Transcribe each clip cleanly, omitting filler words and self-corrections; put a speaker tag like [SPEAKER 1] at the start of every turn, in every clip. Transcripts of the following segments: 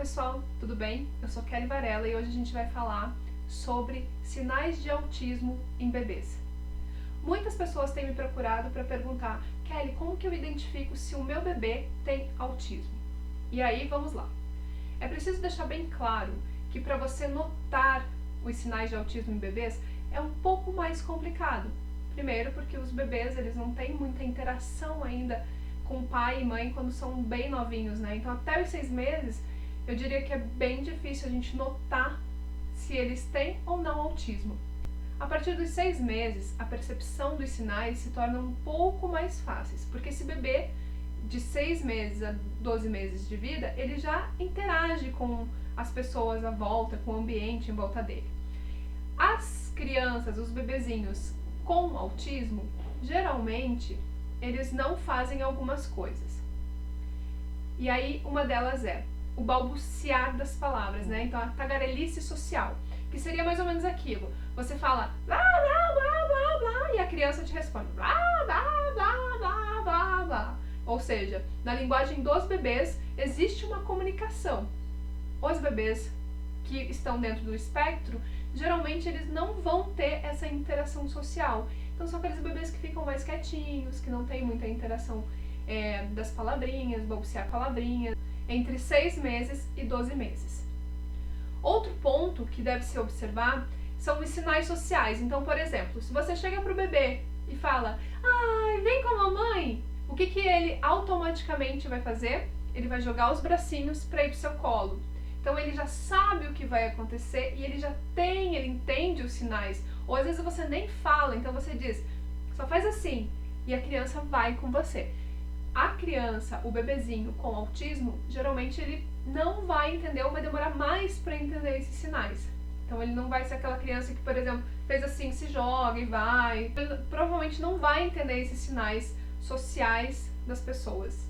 [SPEAKER 1] pessoal, tudo bem? Eu sou Kelly Varela e hoje a gente vai falar sobre sinais de autismo em bebês. Muitas pessoas têm me procurado para perguntar: Kelly, como que eu identifico se o meu bebê tem autismo? E aí, vamos lá. É preciso deixar bem claro que para você notar os sinais de autismo em bebês é um pouco mais complicado. Primeiro porque os bebês eles não têm muita interação ainda com pai e mãe quando são bem novinhos, né? Então até os 6 meses eu diria que é bem difícil a gente notar se eles têm ou não autismo. A partir dos 6 meses, a percepção dos sinais se torna um pouco mais fáceis, porque esse bebê de 6 meses a 12 meses de vida, ele já interage com as pessoas à volta, com o ambiente em volta dele. As crianças, os bebezinhos com autismo, geralmente eles não fazem algumas coisas. E aí uma delas é o balbuciar das palavras, né? Então a tagarelice social, que seria mais ou menos aquilo. Você fala blá blá blá blá blá e a criança te responde blá blá blá blá blá blá. Ou seja, na linguagem dos bebês existe uma comunicação. Os bebês que estão dentro do espectro, geralmente eles não vão ter essa interação social. Então são aqueles bebês que ficam mais quietinhos, que não tem muita interação das palavrinhas, balbuciar palavrinhas, entre 6 meses e 12 meses. Outro ponto que deve se observar são os sinais sociais. Então, por exemplo, se você chega para o bebê e fala: "Ai, vem com a mamãe", o que ele automaticamente vai fazer? Ele vai jogar os bracinhos para ir para o seu colo. Então ele já sabe o que vai acontecer e ele entende os sinais. Ou às vezes você nem fala, então você diz, só faz assim, e a criança vai com você. A criança, o bebezinho com autismo, geralmente ele não vai entender ou vai demorar mais para entender esses sinais. Então ele não vai ser aquela criança que, por exemplo, fez assim, se joga e vai. Ele provavelmente não vai entender esses sinais sociais das pessoas.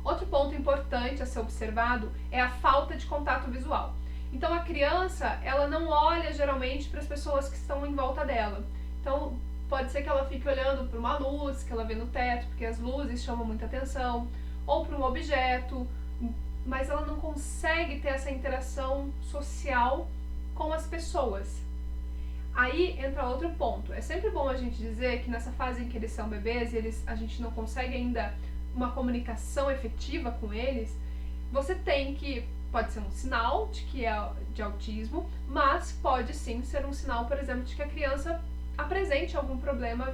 [SPEAKER 1] Outro ponto importante a ser observado é a falta de contato visual. Então a criança, ela não olha geralmente para as pessoas que estão em volta dela. Então pode ser que ela fique olhando para uma luz que ela vê no teto, porque as luzes chamam muita atenção, ou para um objeto, mas ela não consegue ter essa interação social com as pessoas. Aí entra outro ponto. É sempre bom a gente dizer que nessa fase em que eles são bebês e a gente não consegue ainda uma comunicação efetiva com eles, você tem que, pode ser um sinal de que é de autismo, mas pode sim ser um sinal, por exemplo, de que a criança apresente algum problema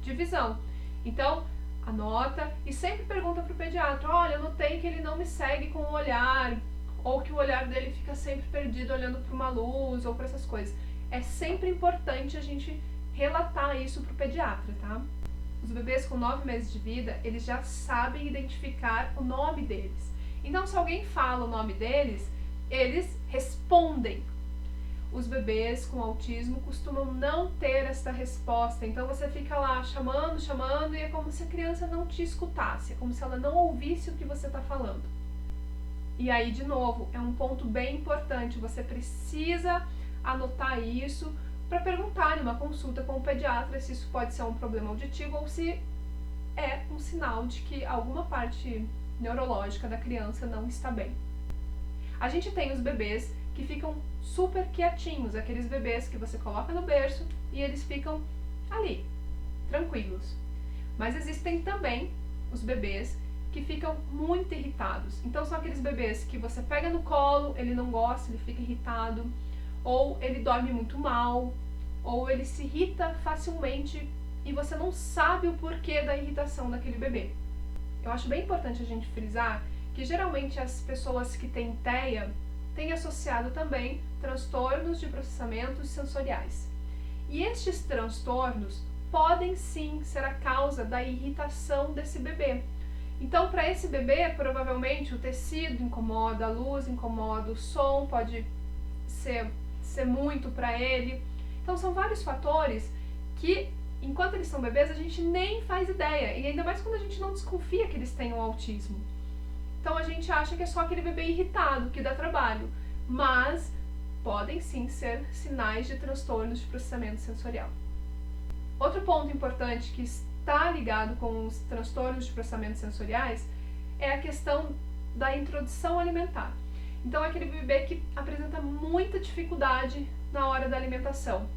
[SPEAKER 1] de visão. Então, anota e sempre pergunta para o pediatra: olha, eu notei que ele não me segue com o olhar, ou que o olhar dele fica sempre perdido olhando para uma luz ou para essas coisas. É sempre importante a gente relatar isso para o pediatra, tá? Os bebês com 9 meses de vida, eles já sabem identificar o nome deles. Então, se alguém fala o nome deles, eles respondem. Os bebês com autismo costumam não ter essa resposta. Então, você fica lá chamando, chamando, e é como se a criança não te escutasse. É como se ela não ouvisse o que você está falando. E aí, de novo, é um ponto bem importante. Você precisa anotar isso para perguntar numa consulta com o pediatra se isso pode ser um problema auditivo ou se é um sinal de que alguma parte neurológica da criança não está bem. A gente tem os bebês que ficam super quietinhos, aqueles bebês que você coloca no berço e eles ficam ali, tranquilos. Mas existem também os bebês que ficam muito irritados. Então são aqueles bebês que você pega no colo, ele não gosta, ele fica irritado, ou ele dorme muito mal, ou ele se irrita facilmente e você não sabe o porquê da irritação daquele bebê. Eu acho bem importante a gente frisar que geralmente as pessoas que têm TEA têm associado também transtornos de processamentos sensoriais. E estes transtornos podem sim ser a causa da irritação desse bebê. Então, para esse bebê, provavelmente o tecido incomoda, a luz incomoda, o som pode ser muito para ele. Então são vários fatores que, enquanto eles são bebês, a gente nem faz ideia, e ainda mais quando a gente não desconfia que eles tenham autismo. Então a gente acha que é só aquele bebê irritado que dá trabalho, mas podem sim ser sinais de transtornos de processamento sensorial. Outro ponto importante que está ligado com os transtornos de processamento sensoriais é a questão da introdução alimentar. Então é aquele bebê que apresenta muita dificuldade na hora da alimentação.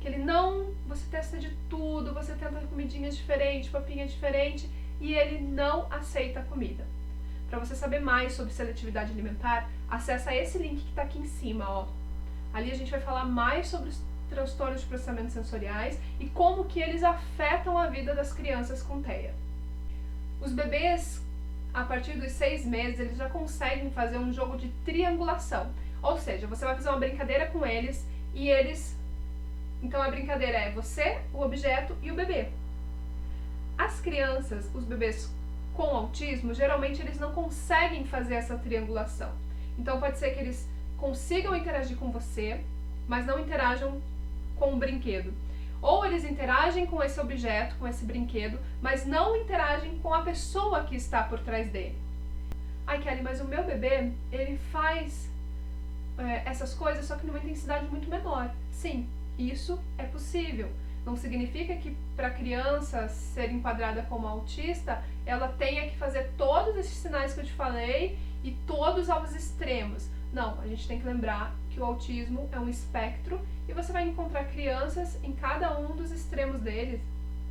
[SPEAKER 1] Que ele não, você testa de tudo, você tenta comidinhas diferentes, papinha diferente, e ele não aceita a comida. Para você saber mais sobre seletividade alimentar, acessa esse link que está aqui em cima, ó. Ali a gente vai falar mais sobre os transtornos de processamento sensoriais e como que eles afetam a vida das crianças com TEA. Os bebês, a partir dos 6 meses, eles já conseguem fazer um jogo de triangulação. Ou seja, você vai fazer uma brincadeira com eles e eles... Então a brincadeira é você, o objeto e o bebê. As crianças, os bebês com autismo, geralmente eles não conseguem fazer essa triangulação. Então pode ser que eles consigam interagir com você, mas não interajam com o brinquedo. Ou eles interagem com esse objeto, com esse brinquedo, mas não interagem com a pessoa que está por trás dele. Ai, Kelly, mas o meu bebê, ele faz essas coisas, só que numa intensidade muito menor. Sim, isso é possível. Não significa que para a criança ser enquadrada como autista, ela tenha que fazer todos esses sinais que eu te falei e todos aos extremos. Não, a gente tem que lembrar que o autismo é um espectro e você vai encontrar crianças em cada um dos extremos deles.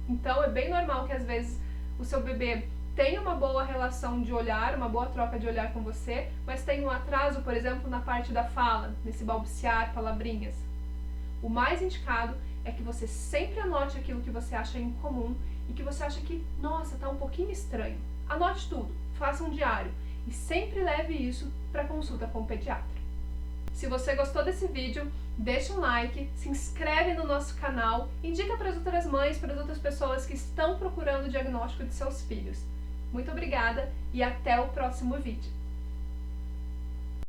[SPEAKER 1] Então é bem normal que às vezes o seu bebê tenha uma boa relação de olhar, uma boa troca de olhar com você, mas tem um atraso, por exemplo, na parte da fala, nesse balbuciar, palavrinhas. O mais indicado é que você sempre anote aquilo que você acha incomum e que você acha que, nossa, tá um pouquinho estranho. Anote tudo, faça um diário e sempre leve isso para consulta com o pediatra. Se você gostou desse vídeo, deixa um like, se inscreve no nosso canal, indica para as outras mães, para as outras pessoas que estão procurando o diagnóstico de seus filhos. Muito obrigada e até o próximo vídeo.